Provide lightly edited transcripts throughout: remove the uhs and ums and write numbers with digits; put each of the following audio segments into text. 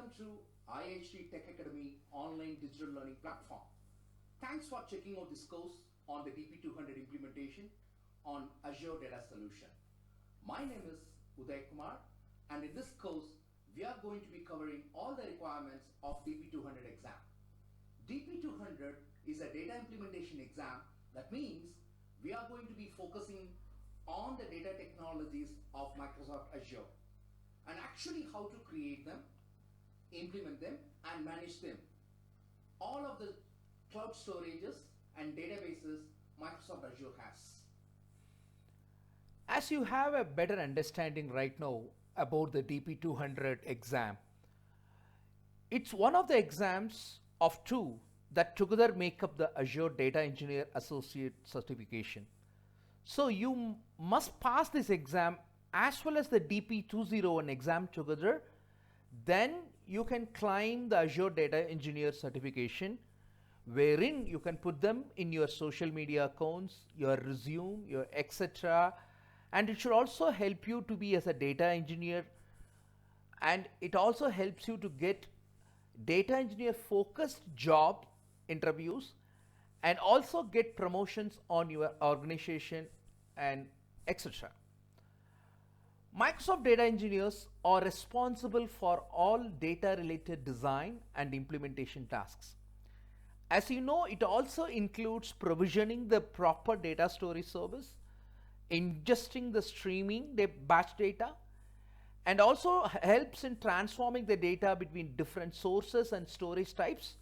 welcome to IHT Tech Academy online digital learning platform. Thanks for checking out this course on the DP200 implementation on Azure Data Solution. My name is Uday Kumar, and in this course, we are going to be covering all the requirements of DP200 exam. DP200 is a data implementation exam. That means we are going to be focusing on the data technologies of Microsoft Azure and actually how to create them, implement them, and manage them. All of the cloud storages and databases Microsoft Azure has. As you have a better understanding right now about the DP200 exam, it's one of the exams of two that together make up the Azure Data Engineer Associate certification. So you must pass this exam as well as the DP201 exam together. Then you can climb the Azure Data Engineer certification, wherein you can put them in your social media accounts, your resume, your etc. And it should also help you to be as a data engineer, and it also helps you to get data engineer focused job interviews and also get promotions on your organization and etc. Microsoft data engineers are responsible for all data related design and implementation tasks. As you know, it also includes provisioning the proper data storage service, ingesting the streaming the batch data, and also helps in transforming the data between different sources and storage types.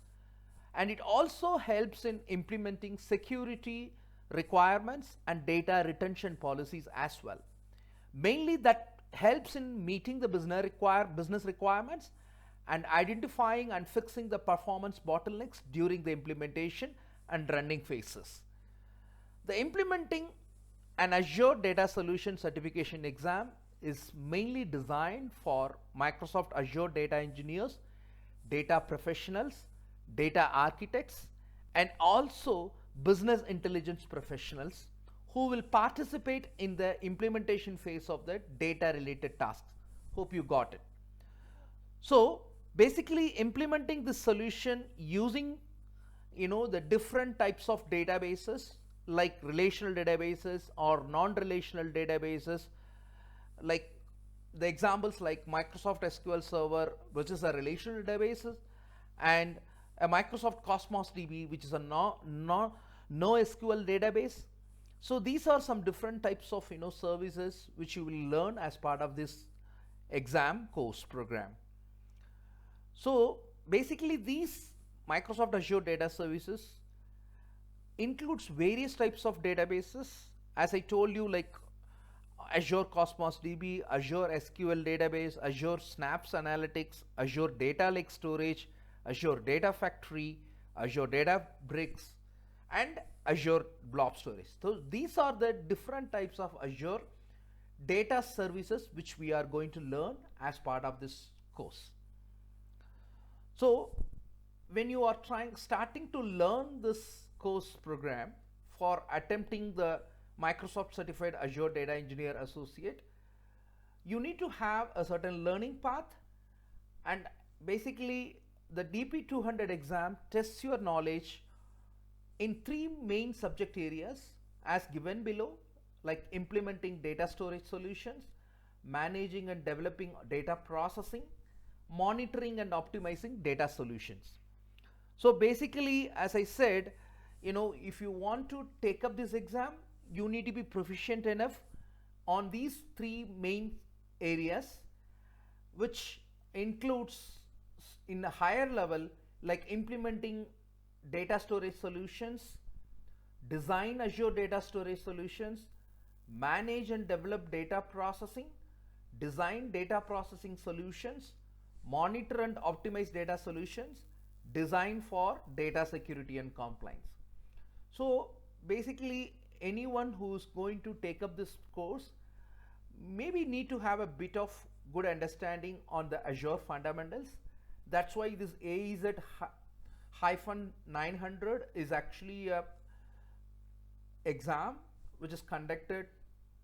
And it also helps in implementing security requirements and data retention policies as well. Mainly that helps in meeting the business requirements and identifying and fixing the performance bottlenecks during the implementation and running phases. The implementing an Azure Data Solution certification exam is mainly designed for Microsoft Azure data engineers, data professionals, data architects, and also business intelligence professionals who will participate in the implementation phase of the data related tasks. Hope you got it. So basically implementing this solution using the different types of databases like relational databases or non-relational databases, like the examples like Microsoft SQL Server, which is a relational database, and a Microsoft Cosmos DB, which is a NoSQL database. So these are some different types of services which you will learn as part of this exam course program. So basically these Microsoft Azure data services includes various types of databases, as I told you, like Azure Cosmos DB, Azure SQL database, Azure Synapse Analytics, Azure Data Lake Storage, Azure Data Factory, Azure Databricks, and Azure Blob Storage. So these are the different types of Azure data services which we are going to learn as part of this course. So when you are starting to learn this course program for attempting the Microsoft Certified Azure Data Engineer Associate, you need to have a certain learning path, and basically the DP200 exam tests your knowledge in three main subject areas as given below, like implementing data storage solutions, managing and developing data processing, monitoring and optimizing data solutions. So basically, as I said, if you want to take up this exam, you need to be proficient enough on these three main areas, which includes in a higher level like implementing data storage solutions, design Azure data storage solutions, manage and develop data processing, design data processing solutions, monitor and optimize data solutions, design for data security and compliance. So basically anyone who's going to take up this course maybe need to have a bit of good understanding on the Azure fundamentals. That's why this AZ-900 is actually a exam which is conducted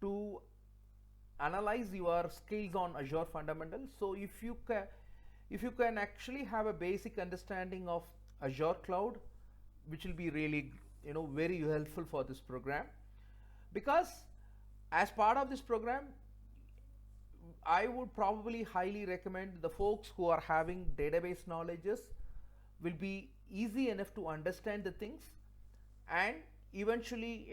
to analyze your skills on Azure fundamentals. So if you if you can actually have a basic understanding of Azure Cloud, which will be really, very helpful for this program. Because as part of this program, I would probably highly recommend the folks who are having database knowledges will be easy enough to understand the things, and eventually,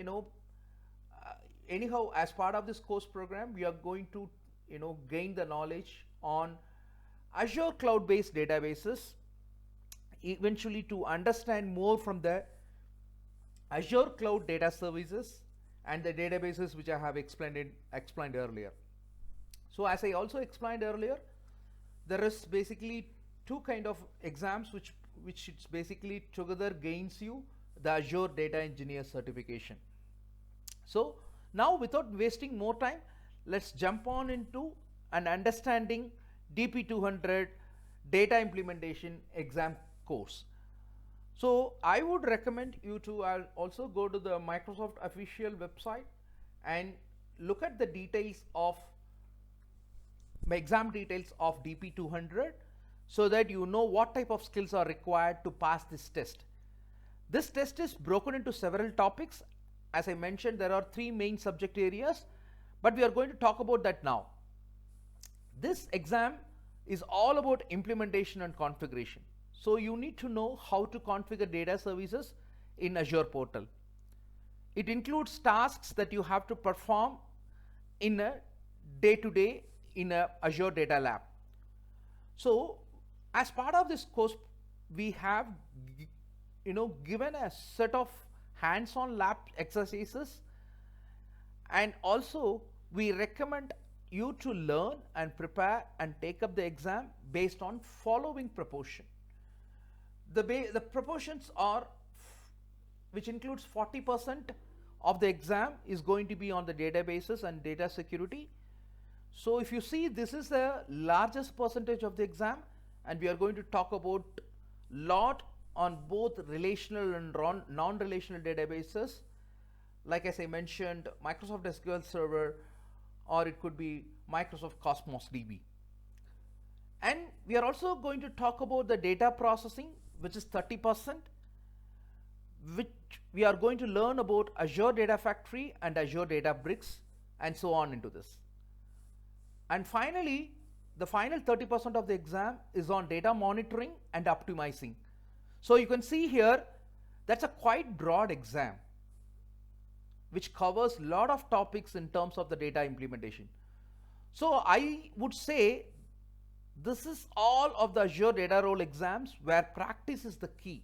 anyhow, as part of this course program, we are going to, gain the knowledge on Azure cloud based databases, eventually to understand more from the Azure cloud data services and the databases which I have explained earlier. So as I also explained earlier, there is basically two kind of exams which it's basically together gains you the Azure Data Engineer certification. So now, without wasting more time, let's jump on into an understanding DP200 data implementation exam course. So I would recommend you to also go to the Microsoft official website and look at the details of exam details of DP200, so that you know what type of skills are required to pass this test. This test is broken into several topics. As I mentioned, there are 3 main subject areas, but we are going to talk about that now. This exam is all about implementation and configuration. So you need to know how to configure data services in Azure portal. It includes tasks that you have to perform in a day-to-day in a Azure Data Lab. So as part of this course, we have given a set of hands-on lab exercises, and also we recommend you to learn and prepare and take up the exam based on following proportion. The proportions are, which includes 40% of the exam is going to be on the databases and data security. So if you see, this is the largest percentage of the exam, and we are going to talk about lot on both relational and non-relational databases, like as I mentioned, Microsoft SQL Server, or it could be Microsoft Cosmos DB. And we are also going to talk about the data processing, which is 30%, which we are going to learn about Azure Data Factory and Azure Databricks, and so on into this. And finally, the final 30% of the exam is on data monitoring and optimizing. So you can see here, that's a quite broad exam, which covers a lot of topics in terms of the data implementation. So I would say this is all of the Azure Data Role exams where practice is the key.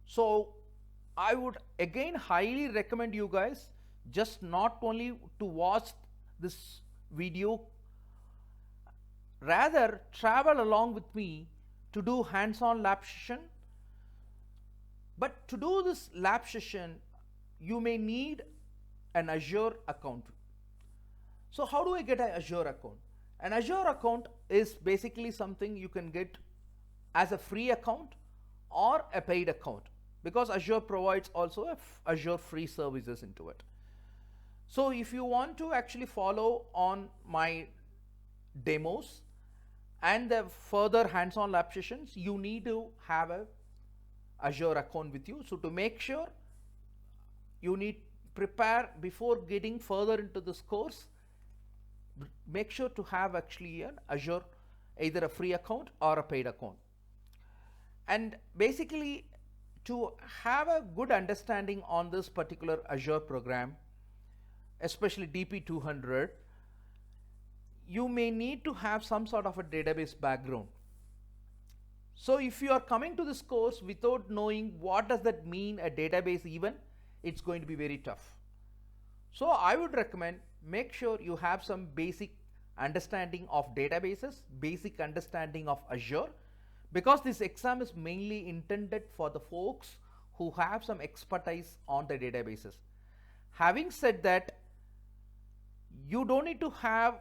So I would again highly recommend you guys just not only to watch this video, rather travel along with me to do hands-on lab session. But to do this lab session, you may need an Azure account. So how do I get an Azure account? An Azure account is basically something you can get as a free account or a paid account, because Azure provides also Azure free services into it. So if you want to actually follow on my demos and the further hands-on lab sessions, you need to have a Azure account with you. So to make sure, you need prepare before getting further into this course, make sure to have actually an Azure, either a free account or a paid account. And basically, to have a good understanding on this particular Azure program, especially DP200, you may need to have some sort of a database background. So if you are coming to this course without knowing what does that mean, a database even, it's going to be very tough. So I would recommend make sure you have some basic understanding of databases, basic understanding of Azure, because this exam is mainly intended for the folks who have some expertise on the databases. Having said that, you don't need to have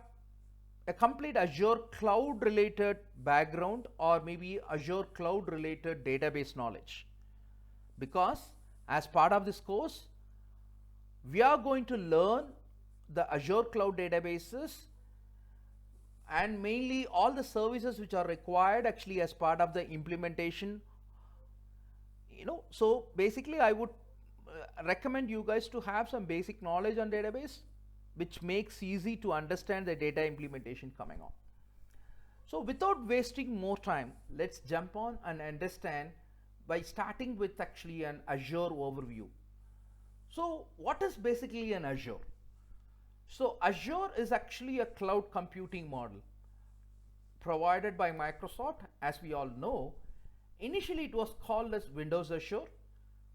a complete Azure cloud related background or maybe Azure cloud related database knowledge, because as part of this course, we are going to learn the Azure cloud databases and mainly all the services which are required actually as part of the implementation. So basically I would recommend you guys to have some basic knowledge on database, which makes easy to understand the data implementation coming on. So without wasting more time, let's jump on and understand by starting with actually an Azure overview. So what is basically an Azure? So Azure is actually a cloud computing model provided by Microsoft. As we all know, initially it was called as Windows Azure,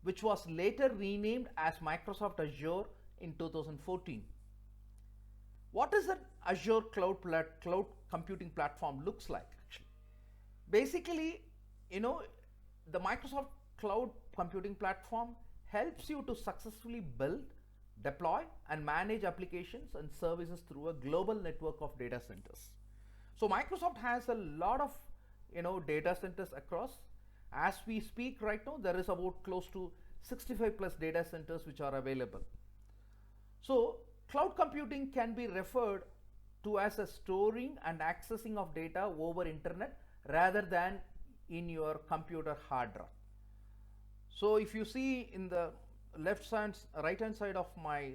which was later renamed as Microsoft Azure in 2014. What is an Azure cloud computing platform looks like actually? Basically, the Microsoft cloud computing platform helps you to successfully build, deploy and manage applications and services through a global network of data centers. So Microsoft has a lot of data centers across. As we speak right now, there is about close to 65 plus data centers which are available. So cloud computing can be referred to as a storing and accessing of data over internet rather than in your computer hard drive. So if you see in the right hand side of my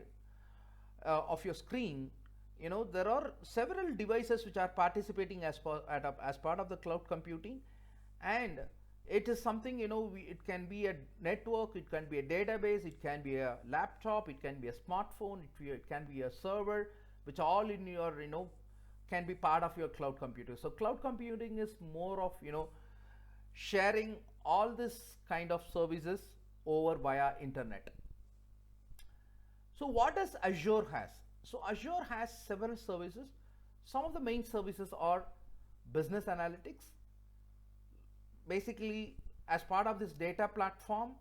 of your screen, there are several devices which are participating as part of the cloud computing, and it is something, it can be a network, it can be a database, it can be a laptop, it can be a smartphone, it can be a server, which all in your can be part of your cloud computer. So cloud computing is more of sharing all this kind of services over via internet. So what does Azure has? So Azure has several services. Some of the main services are business analytics. Basically, as part of this data platform,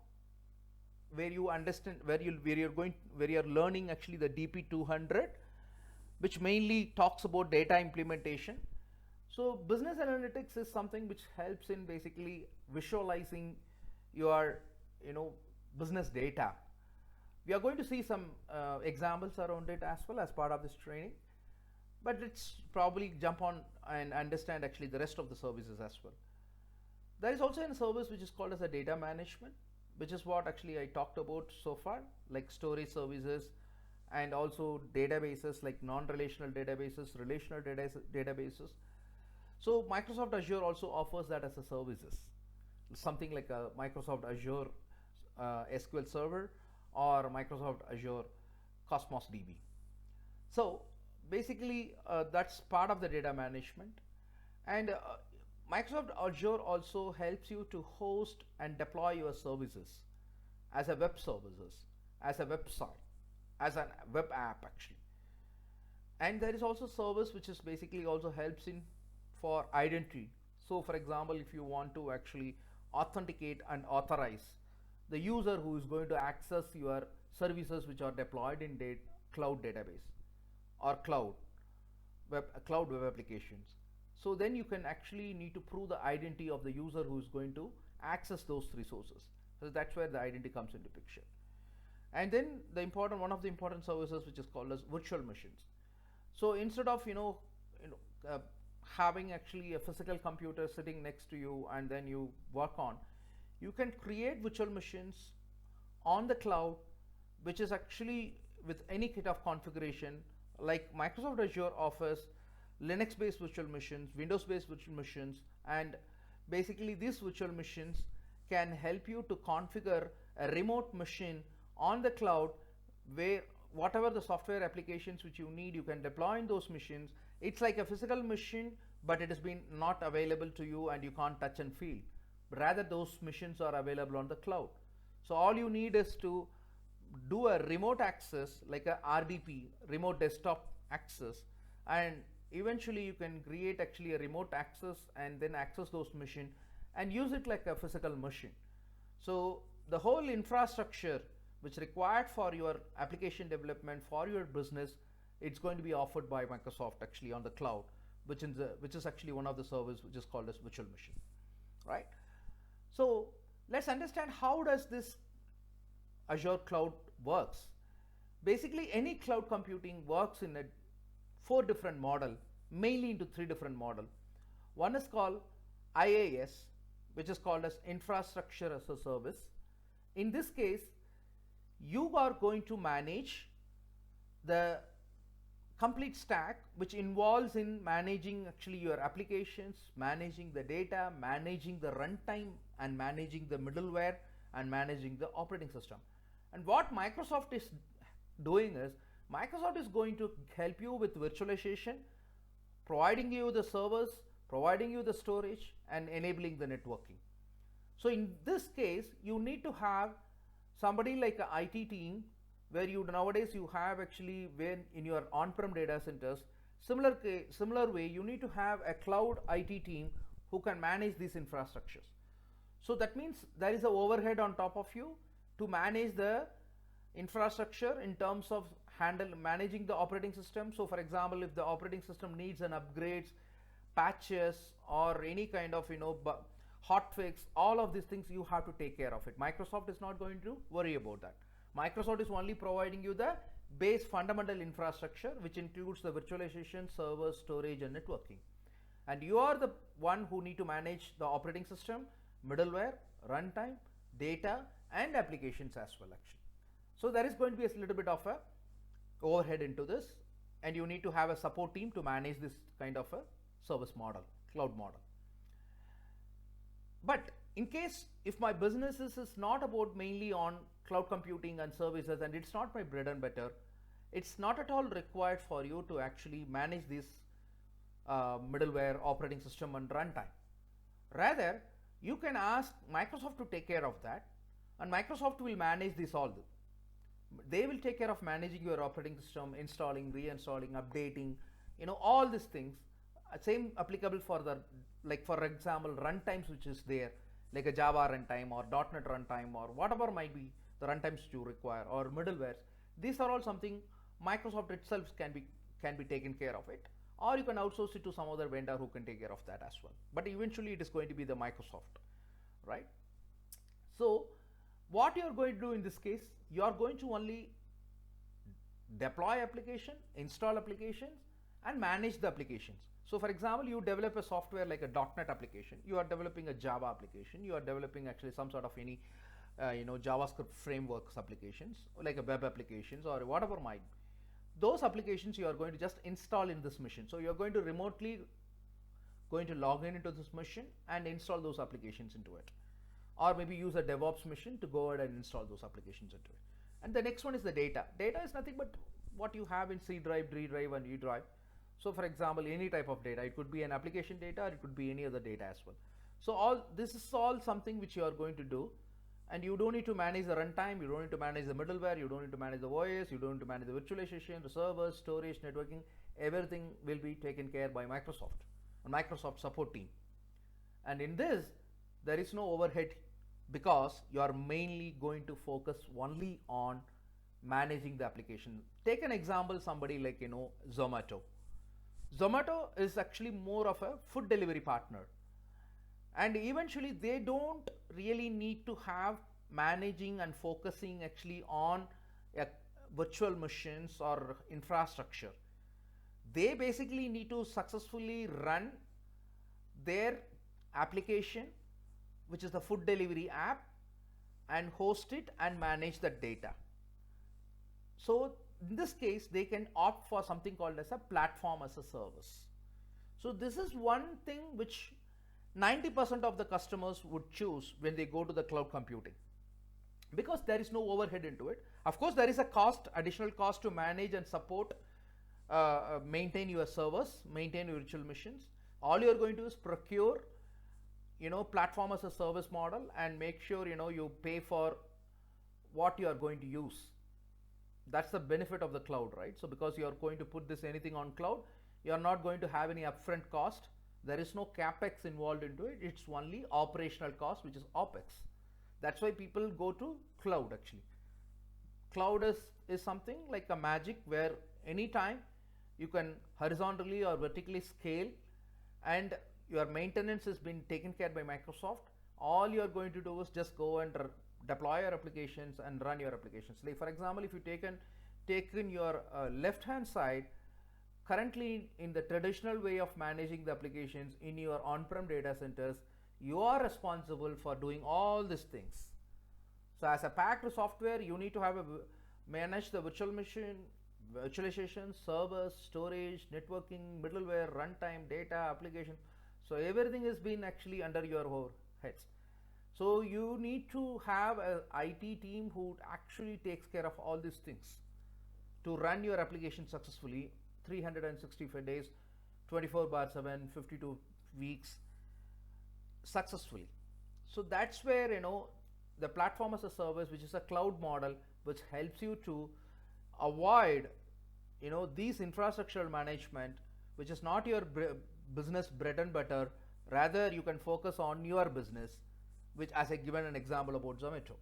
where you understand, where you're learning actually the DP200, which mainly talks about data implementation. So business analytics is something which helps in basically visualizing your business data. We are going to see some examples around it as well as part of this training, but let's probably jump on and understand actually the rest of the services as well. There is also a service which is called as a data management, which is what actually I talked about so far, like storage services and also databases like non-relational databases, relational databases. So Microsoft Azure also offers that as a services, something like a Microsoft Azure SQL Server or Microsoft Azure Cosmos DB. So basically that's part of the data management, and Microsoft Azure also helps you to host and deploy your services as a web services, as a website, as a web app actually. And there is also service which is basically also helps in for identity. So for example, if you want to actually authenticate and authorize the user who is going to access your services which are deployed in cloud database or cloud web applications. So then you can actually need to prove the identity of the user who is going to access those resources. So that's where the identity comes into picture. And then one of the important services which is called as virtual machines. So instead of having actually a physical computer sitting next to you and then you work on, you can create virtual machines on the cloud, which is actually with any kind of configuration, like Microsoft Azure offers Linux-based virtual machines, Windows-based virtual machines, and basically these virtual machines can help you to configure a remote machine on the cloud, where whatever the software applications which you need, you can deploy in those machines. It's like a physical machine, but it has been not available to you and you can't touch and feel. Rather, those machines are available on the cloud. So all you need is to do a remote access, like a RDP, remote desktop access, and eventually you can create actually a remote access and then access those machines and use it like a physical machine. So the whole infrastructure which required for your application development for your business, it's going to be offered by Microsoft actually on the cloud, which is actually one of the services which is called as virtual machine, right? So let's understand how does this Azure cloud works. Basically, any cloud computing works in a 4 different model, mainly into three different models. One is called IaaS, which is called as infrastructure as a service. In this case, you are going to manage the complete stack, which involves in managing actually your applications, managing the data, managing the runtime, and managing the middleware, and managing the operating system. And what Microsoft is doing is, Microsoft is going to help you with virtualization, providing you the servers, providing you the storage, and enabling the networking. So in this case, you need to have somebody like an IT team, where you nowadays you have actually, when in your on-prem data centers, similar way, you need to have a cloud IT team who can manage these infrastructures. So that means there is a overhead on top of you to manage the infrastructure in terms of managing the operating system. So for example, if the operating system needs an upgrades, patches, or any kind of hot fix, all of these things you have to take care of it. Microsoft is not going to worry about that. Microsoft is only providing you the base fundamental infrastructure, which includes the virtualization, servers, storage, and networking. And you are the one who need to manage the operating system, middleware, runtime, data, and applications as well actually. So there is going to be a little bit of a overhead into this, and you need to have a support team to manage this kind of a service model, cloud model. But in case if my business is not about mainly on cloud computing and services, and it's not my bread and butter, it's not at all required for you to actually manage this middleware, operating system, and runtime. Rather, you can ask Microsoft to take care of that, and Microsoft will manage this all. They will take care of managing your operating system, installing, reinstalling, updating, all these things. Same applicable for the, like for example, runtimes which is there, like a Java runtime or .NET runtime or whatever might be the runtimes you require, or middlewares. These are all something Microsoft itself can be taken care of it, or you can outsource it to some other vendor who can take care of that as well. But eventually it is going to be the Microsoft, right? So what you are going to do in this case, you are going to only deploy application, install applications, and manage the applications. So for example, you develop a software like a .NET application, you are developing a Java application, you are developing actually some sort of any JavaScript frameworks applications, like a web applications or whatever might be. Those applications you are going to just install in this machine. So you are going to remotely log into this machine and install those applications into it, or maybe use a DevOps machine to go ahead and install those applications into it. And the next one is the data. Data is nothing but what you have in C drive, D drive, and E drive. So for example, any type of data, it could be an application data, or it could be any other data as well. So this is all something which you are going to do, and you don't need to manage the runtime, you don't need to manage the middleware, you don't need to manage the OS, you don't need to manage the virtualization, the servers, storage, networking. Everything will be taken care by Microsoft, a Microsoft support team. And in this, there is no overhead, because you are mainly going to focus only on managing the application. Take an example, somebody like Zomato. Zomato is actually more of a food delivery partner, and eventually they don't really need to have managing and focusing actually on virtual machines or infrastructure. They basically need to successfully run their application, which is the food delivery app, and host it and manage the data. So in this case, they can opt for something called as a platform as a service. So this is one thing which 90% of the customers would choose when they go to the cloud computing, because there is no overhead into it. Of course, there is a cost, additional cost to manage and support, maintain your servers, maintain your virtual machines. All you are going to do is procure platform as a service model, and make sure you pay for what you are going to use. That's the benefit of the cloud, right? So because you are going to put this anything on cloud, you are not going to have any upfront cost. There is no capex involved into it. It's only operational cost, which is opex. That's why people go to cloud actually. Cloud is something like a magic, where anytime you can horizontally or vertically scale, and your maintenance has been taken care by Microsoft. All you are going to do is just go and deploy your applications and run your applications. Like for example, if you take in your left hand side, Currently, in the traditional way of managing the applications in your on-prem data centers, you are responsible for doing all these things. So as a packed software, you need to have manage the virtual machine, virtualization, servers, storage, networking, middleware, runtime, data, application. So everything is been actually under your heads. So you need to have a IT team who actually takes care of all these things to run your application successfully 365 days, 24 bar 7, 52 weeks successfully. So that's where the platform as a service, which is a cloud model, which helps you to avoid these infrastructural management, which is not your business bread and butter. Rather, you can focus on your business, which, as I given an example about Zomato.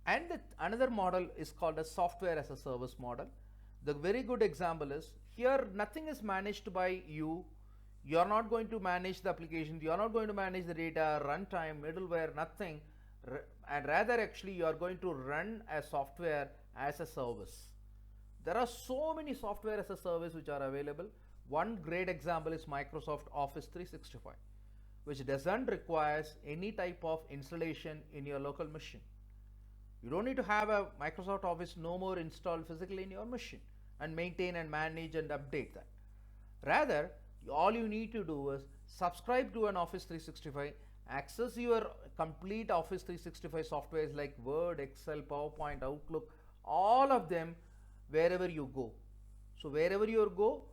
And another model is called a software as a service model. The very good example is here nothing is managed by you. You are not going to manage the application, you are not going to manage the data, runtime, middleware, nothing. And rather, actually, you are going to run a software as a service. There are so many software as a service which are available. One great example is Microsoft Office 365, which doesn't require any type of installation in your local machine. You don't need to have a Microsoft Office no more installed physically in your machine and maintain and manage and update that. Rather, all you need to do is subscribe to an Office 365, access your complete Office 365 softwares like Word, Excel, PowerPoint, Outlook, all of them wherever you go. So wherever you go,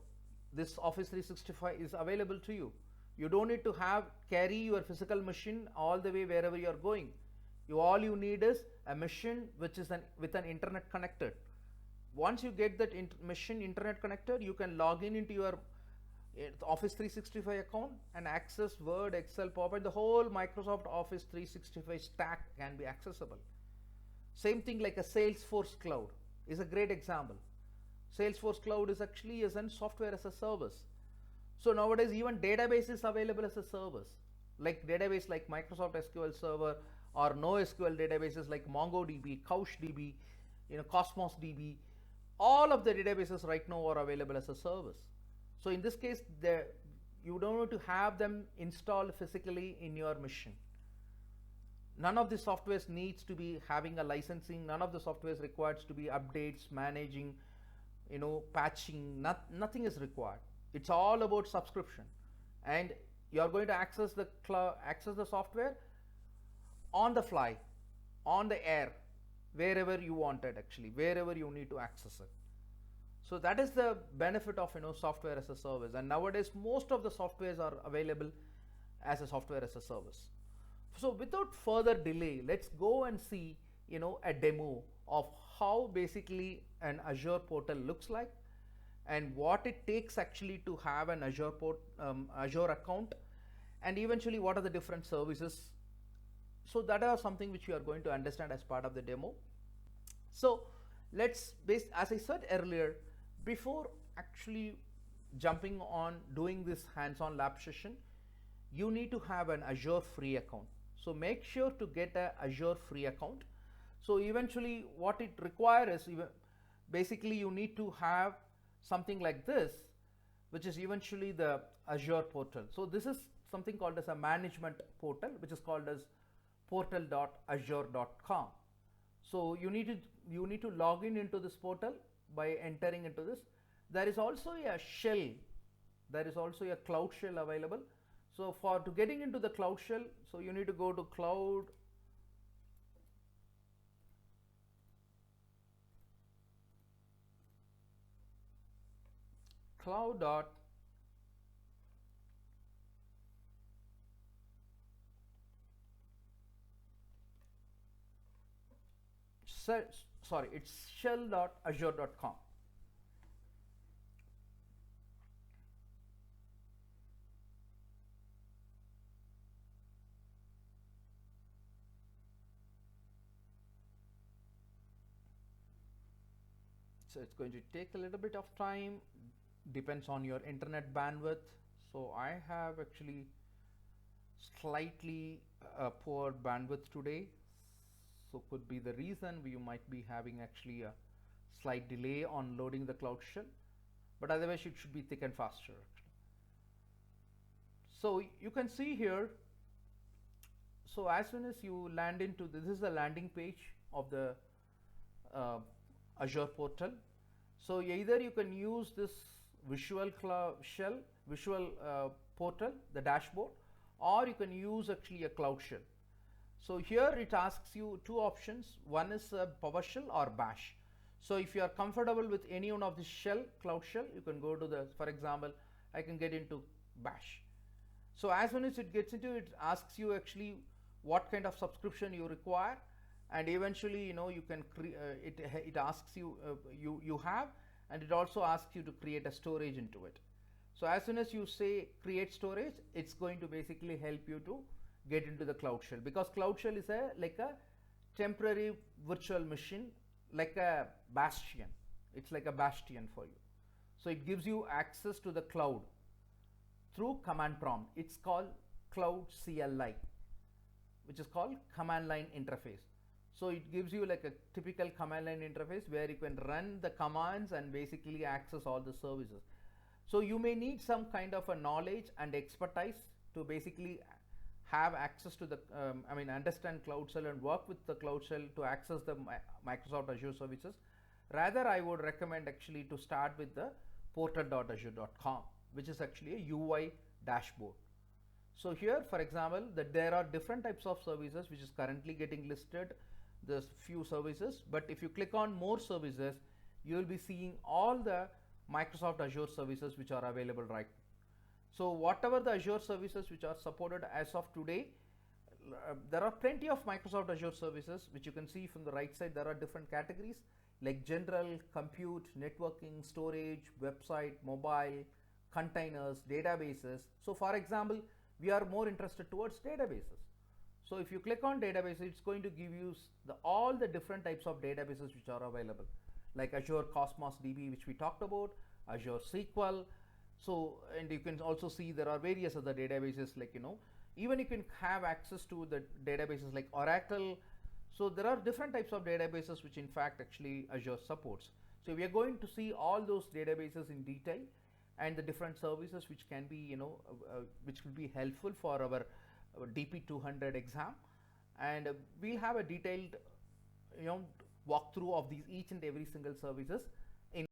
this Office 365 is available to you. You don't need to carry your physical machine all the way wherever you are going. All you need is a machine which is with an internet connected. Once you get that machine internet connected, you can log into your Office 365 account and access Word, Excel, PowerPoint. The whole Microsoft Office 365 stack can be accessible. Same thing like a Salesforce Cloud is a great example. Salesforce Cloud is actually a software as a service. So nowadays even database is available as a service, like database like Microsoft SQL Server or NoSQL databases like MongoDB, CouchDB, Cosmos DB. All of the databases right now are available as a service. So in this case, you don't need to have them installed physically in your machine. None of the softwares needs to be having a licensing. None of the softwares requires to be updates, managing, patching. Nothing is required. It's all about subscription, and you are going to access the software on the fly, on the air, wherever you want it, actually, wherever you need to access it. So that is the benefit of software as a service. And nowadays most of the softwares are available as a software as a service. So without further delay, let's go and see a demo of how basically an Azure portal looks like and what it takes actually to have an Azure account, and eventually what are the different services. So that are something which you are going to understand as part of the demo. So as I said earlier, before actually jumping on doing this hands-on lab session, you need to have an Azure free account. So make sure to get an Azure free account. So eventually what it requires is basically you need to have something like this, which is eventually the Azure portal. So this is something called as a management portal, which is called as portal.azure.com. So you need to log into this portal by entering into this. There is also a shell. There is also a cloud shell available. So to getting into the cloud shell, so you need to go to cloud. It's shell.azure.com. So it's going to take a little bit of time, depends on your internet bandwidth. So I have actually slightly poor bandwidth today, so could be the reason we might be having actually a slight delay on loading the cloud shell. but otherwise it should be thick and faster. So you can see here, so as soon as you land into this is the landing page of the uh, Azure portal. So either you can use this visual shell, visual portal, the dashboard, or you can use actually a Cloud Shell. So here it asks you two options. One is PowerShell or Bash. So if you are comfortable with any one of the shell, Cloud Shell, you can go to the, for example, I can get into Bash. So as soon as it gets into it, asks you actually what kind of subscription you require, and eventually you can it asks you you have, and it also asks you to create a storage into it. So as soon as you say create storage, it's going to basically help you to get into the Cloud Shell, because Cloud Shell is like a temporary virtual machine, like a bastion. It's like a bastion for you. So it gives you access to the cloud through command prompt. It's called Cloud CLI, which is called command line interface. So it gives you like a typical command line interface where you can run the commands and basically access all the services. So you may need some kind of a knowledge and expertise to basically have access to the understand Cloud Shell and work with the Cloud Shell to access the Microsoft Azure services. Rather, I would recommend actually to start with the portal.azure.com, which is actually a UI dashboard. So here, for example, that there are different types of services which is currently getting listed. There's few services, but if you click on more services, you will be seeing all the Microsoft Azure services which are available right now. So whatever the Azure services which are supported as of today, there are plenty of Microsoft Azure services which you can see from the right side. There are different categories like general, compute, networking, storage, website, mobile, containers, databases. So for example, we are more interested towards databases. So if you click on databases, it's going to give you all the different types of databases which are available, like Azure Cosmos DB, which we talked about, Azure SQL. So, and you can also see there are various other databases, like even you can have access to the databases like Oracle. So there are different types of databases which in fact actually Azure supports. So we are going to see all those databases in detail and the different services which can be which will be helpful for our DP200 exam, and we'll have a detailed walkthrough of these each and every single services